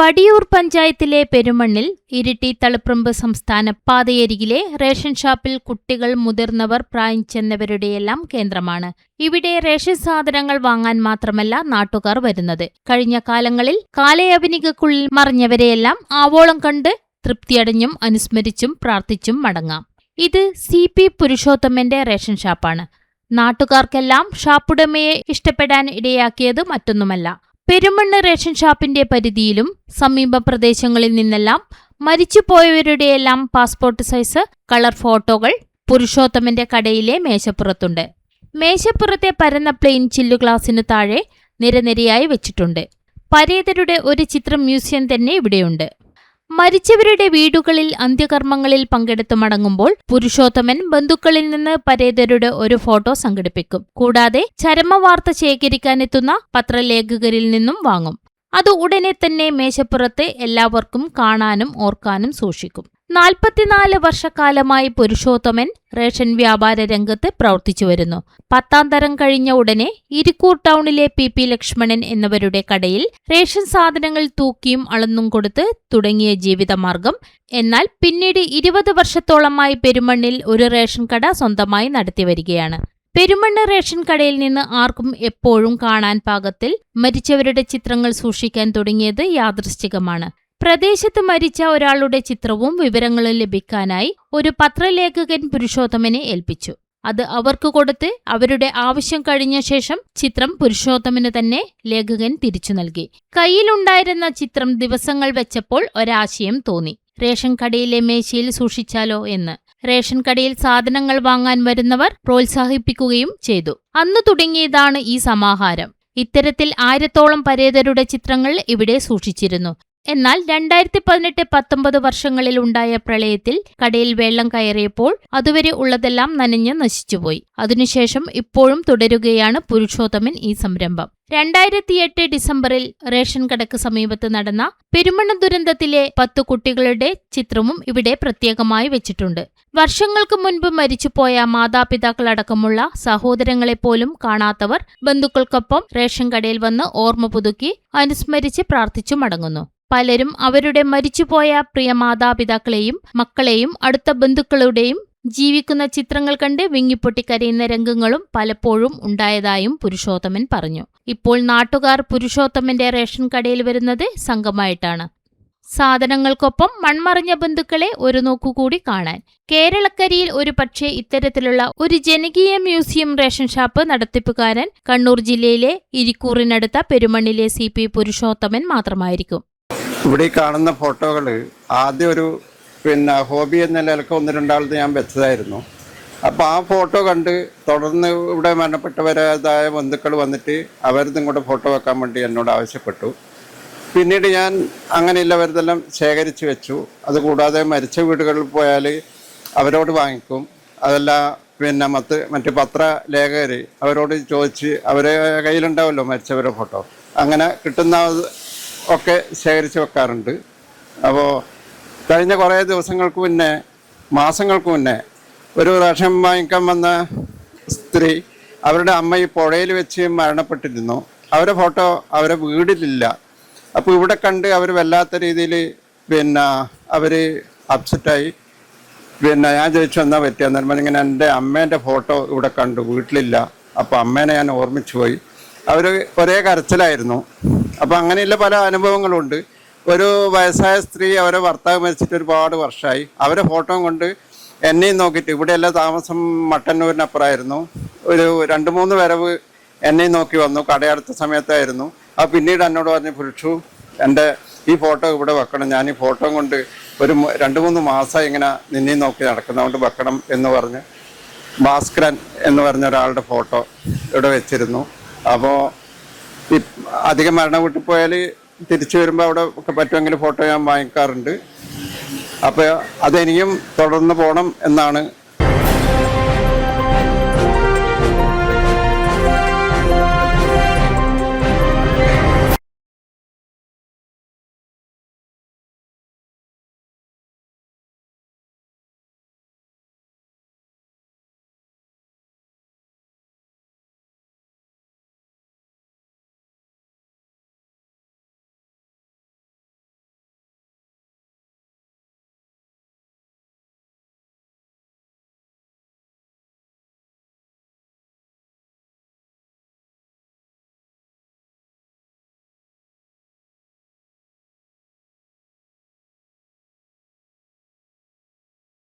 വടിയൂർ പഞ്ചായത്തിലെ പെരുമണ്ണിൽ ഇരിട്ടി തളിപ്പറമ്പ് സംസ്ഥാന പാതയരികിലെ റേഷൻ ഷാപ്പിൽ കുട്ടികൾ, മുതിർന്നവർ, പ്രായം ചെന്നവരുടെയെല്ലാം കേന്ദ്രമാണ്. ഇവിടെ റേഷൻ സാധനങ്ങൾ വാങ്ങാൻ മാത്രമല്ല നാട്ടുകാർ വരുന്നത്. കഴിഞ്ഞ കാലങ്ങളിൽ കാലയവനികക്കുള്ളിൽ മറിഞ്ഞവരെയെല്ലാം ആവോളം കണ്ട് തൃപ്തിയടഞ്ഞും അനുസ്മരിച്ചും പ്രാർത്ഥിച്ചും മടങ്ങാം. ഇത് CP പുരുഷോത്തമന്റെ റേഷൻ ഷാപ്പാണ്. നാട്ടുകാർക്കെല്ലാം ഷാപ്പുടമയെ ഇഷ്ടപ്പെടാൻ ഇടയാക്കിയത് മറ്റൊന്നുമല്ല, പെരുമണ്ണ് റേഷൻ ഷാപ്പിന്റെ പരിധിയിലും സമീപ പ്രദേശങ്ങളിൽ നിന്നെല്ലാം മരിച്ചുപോയവരുടെയെല്ലാം പാസ്പോർട്ട് സൈസ് കളർ ഫോട്ടോകൾ പുരുഷോത്തമന്റെ കടയിലെ മേശപ്പുറത്തുണ്ട്. മേശപ്പുറത്തെ പരന്ന പ്ലെയിൻ ചില്ലു ഗ്ലാസിനു താഴെ നിരനിരയായി വെച്ചിട്ടുണ്ട്. പരേതരുടെ ഒരു ചിത്രം മ്യൂസിയം തന്നെ ഇവിടെയുണ്ട്. മരിച്ചവരുടെ വീടുകളിൽ അന്ത്യകർമ്മങ്ങളിൽ പങ്കെടുത്തു മടങ്ങുമ്പോൾ പുരുഷോത്തമൻ ബന്ധുക്കളിൽ നിന്ന് പരേതരുടെ ഒരു ഫോട്ടോ സംഘടിപ്പിക്കും. കൂടാതെ ചരമവാർത്ത ശേഖരിക്കാനെത്തുന്ന പത്രലേഖകരിൽ നിന്നും വാങ്ങും. അത് ഉടനെ തന്നെ മേശപ്പുറത്ത് എല്ലാവർക്കും കാണാനും ഓർക്കാനും സൂക്ഷിക്കും. 44 വർഷക്കാലമായി പുരുഷോത്തമൻ റേഷൻ വ്യാപാര രംഗത്ത് പ്രവർത്തിച്ചു വരുന്നു. 10ാം തരം കഴിഞ്ഞ ഉടനെ ഇരിക്കൂർ ടൗണിലെ PP ലക്ഷ്മണൻ എന്നിവരുടെ കടയിൽ റേഷൻ സാധനങ്ങൾ തൂക്കിയും അളന്നും കൊടുത്ത് തുടങ്ങിയ ജീവിതമാർഗം. എന്നാൽ പിന്നീട് 20 വർഷത്തോളമായി പെരുമണ്ണിൽ ഒരു റേഷൻ കട സ്വന്തമായി നടത്തിവരികയാണ്. പെരുമണ്ണ് റേഷൻ കടയിൽ നിന്ന് ആർക്കും എപ്പോഴും കാണാൻ പാകത്തിൽ മരിച്ചവരുടെ ചിത്രങ്ങൾ സൂക്ഷിക്കാൻ തുടങ്ങിയത് യാദൃശ്ചികമാണ്. പ്രദേശത്ത് മരിച്ച ഒരാളുടെ ചിത്രവും വിവരങ്ങളും ലഭിക്കാനായി ഒരു പത്രലേഖകൻ പുരുഷോത്തമനെ ഏൽപ്പിച്ചു. അത് അവർക്ക് കൊടുത്ത് അവരുടെ ആവശ്യം കഴിഞ്ഞ ശേഷം ചിത്രം പുരുഷോത്തമന് തന്നെ ലേഖകൻ തിരിച്ചു നൽകി. കയ്യിലുണ്ടായിരുന്ന ചിത്രം ദിവസങ്ങൾ വെച്ചപ്പോൾ ഒരാശയം തോന്നി, റേഷൻ കടയിലെ മേശയിൽ സൂക്ഷിച്ചാലോ എന്ന്. റേഷൻ കടയിൽ സാധനങ്ങൾ വാങ്ങാൻ വരുന്നവർ പ്രോത്സാഹിപ്പിക്കുകയും ചെയ്തു. അന്നു തുടങ്ങിയതാണ് ഈ സമാഹാരം. ഇത്തരത്തിൽ 1000ഓളം പരേതരുടെ ചിത്രങ്ങൾ ഇവിടെ സൂക്ഷിച്ചിരുന്നു. എന്നാൽ 2018-19 വർഷങ്ങളിൽ ഉണ്ടായ പ്രളയത്തിൽ കടയിൽ വെള്ളം കയറിയപ്പോൾ അതുവരെ ഉള്ളതെല്ലാം നനഞ്ഞ് നശിച്ചുപോയി. അതിനുശേഷം ഇപ്പോഴും തുടരുകയാണ് പുരുഷോത്തമൻ ഈ സംരംഭം. 2008 ഡിസംബറിൽ റേഷൻ കടക്ക് സമീപത്ത് നടന്ന പെരുമണ്ണ് ദുരന്തത്തിലെ 10 കുട്ടികളുടെ ചിത്രവും ഇവിടെ പ്രത്യേകമായി വെച്ചിട്ടുണ്ട്. വർഷങ്ങൾക്ക് മുൻപ് മരിച്ചുപോയ മാതാപിതാക്കളടക്കമുള്ള സഹോദരങ്ങളെപ്പോലും കാണാത്തവർ ബന്ധുക്കൾക്കൊപ്പം റേഷൻ കടയിൽ വന്ന് ഓർമ്മ പുതുക്കി അനുസ്മരിച്ച് പ്രാർത്ഥിച്ചു മടങ്ങുന്നു. പലരും അവരുടെ മരിച്ചുപോയ പ്രിയ മാതാപിതാക്കളെയും മക്കളെയും അടുത്ത ബന്ധുക്കളുടെയും ജീവിക്കുന്ന ചിത്രങ്ങൾ കണ്ട് വിങ്ങിപ്പൊട്ടിക്കരയുന്ന രംഗങ്ങളും പലപ്പോഴും ഉണ്ടായതായും പുരുഷോത്തമൻ പറഞ്ഞു. ഇപ്പോൾ നാട്ടുകാർ പുരുഷോത്തമന്റെ റേഷൻ കടയിൽ വരുന്നത് സംഘമായിട്ടാണ്. സാധനങ്ങൾക്കൊപ്പം മൺമറഞ്ഞ ബന്ധുക്കളെ ഒരു നോക്കുകൂടി കാണാൻ. കേരളക്കരയിൽ ഒരു പക്ഷേ ഇത്തരത്തിലുള്ള ഒരു ജനകീയ മ്യൂസിയം റേഷൻ ഷാപ്പ് നടത്തിപ്പുകാരൻ കണ്ണൂർ ജില്ലയിലെ ഇരിക്കൂറിനടുത്ത പെരുമണ്ണിലെ CP പുരുഷോത്തമൻ മാത്രമായിരിക്കും. ഇവിടെ ഈ കാണുന്ന ഫോട്ടോകൾ ആദ്യം ഒരു ഹോബി എന്ന നിലയ്ക്ക് 1-2 ഞാൻ വെച്ചതായിരുന്നു. അപ്പോൾ ആ ഫോട്ടോ കണ്ട് തുടർന്ന് ഇവിടെ മരണപ്പെട്ടവരേതായ ബന്ധുക്കൾ വന്നിട്ട് അവരിതും കൂടെ ഫോട്ടോ വെക്കാൻ വേണ്ടി എന്നോട് ആവശ്യപ്പെട്ടു. പിന്നീട് ഞാൻ അങ്ങനെയുള്ളവരിതെല്ലാം ശേഖരിച്ച് വെച്ചു. അതുകൂടാതെ മരിച്ച വീടുകളിൽ പോയാൽ അവരോട് വാങ്ങിക്കും. അതല്ല മറ്റ് പത്രലേഖകർ അവരോട് ചോദിച്ച് അവരെ കയ്യിലുണ്ടാവുമല്ലോ മരിച്ചവരുടെ ഫോട്ടോ, അങ്ങനെ കിട്ടുന്ന ഒക്കെ ശേഖരിച്ച് വെക്കാറുണ്ട്. അപ്പോൾ കഴിഞ്ഞ കുറേ ദിവസങ്ങൾക്ക് മുന്നേ, മാസങ്ങൾക്ക് മുന്നേ ഒരു റേഷൻ വാങ്ങിക്കാൻ വന്ന സ്ത്രീ അവരുടെ അമ്മ ഈ പുഴയിൽ വെച്ച് മരണപ്പെട്ടിരുന്നു. അവരുടെ ഫോട്ടോ അവരെ വീടിലില്ല. അപ്പോൾ ഇവിടെ കണ്ട് അവർ വല്ലാത്ത രീതിയിൽ അവർ അപ്സെറ്റായി. ഞാൻ ചോദിച്ചു എന്നാ പറ്റിയ അന്നേരം ഇങ്ങനെ എൻ്റെ അമ്മേൻ്റെ ഫോട്ടോ ഇവിടെ കണ്ടു, വീട്ടിലില്ല. അപ്പോൾ അമ്മേനെ ഞാൻ ഓർമ്മിച്ചു പോയി. അവർ ഒരേ കരച്ചിലായിരുന്നു. അപ്പോൾ അങ്ങനെയുള്ള പല അനുഭവങ്ങളുണ്ട്. ഒരു വയസ്സായ സ്ത്രീ അവരെ ഭർത്താവ് മരിച്ചിട്ട് ഒരുപാട് വർഷമായി. അവരെ ഫോട്ടോ കൊണ്ട് എന്നെയും നോക്കിയിട്ട്, ഇവിടെയല്ല താമസം മട്ടന്നൂരിനപ്പുറമായിരുന്നു, ഒരു 2-3 വരവ് എന്നെയും നോക്കി വന്നു. കടയടുത്ത സമയത്തായിരുന്നു. അപ്പോൾ പിന്നീട് എന്നോട് പറഞ്ഞു, പുരുഷു എൻ്റെ ഈ ഫോട്ടോ ഇവിടെ വെക്കണം, ഞാൻ ഈ ഫോട്ടോ കൊണ്ട് ഒരു 2-3 മാസമായി ഇങ്ങനെ നിന്നെയും നോക്കി നടക്കുന്നതുകൊണ്ട് വെക്കണം എന്ന് പറഞ്ഞ് ഭാസ്കരൻ എന്ന് പറഞ്ഞ ഒരാളുടെ ഫോട്ടോ ഇവിടെ വെച്ചിരുന്നു. അപ്പോൾ അധികം മരണ വീട്ടിൽ പോയാൽ തിരിച്ചു വരുമ്പോൾ അവിടെ ഒക്കെ പറ്റുമെങ്കിൽ ഫോട്ടോ ഞാൻ വാങ്ങിക്കാറുണ്ട്. അപ്പോൾ അതെനിയും തുടർന്ന് പോകണം എന്നാണ്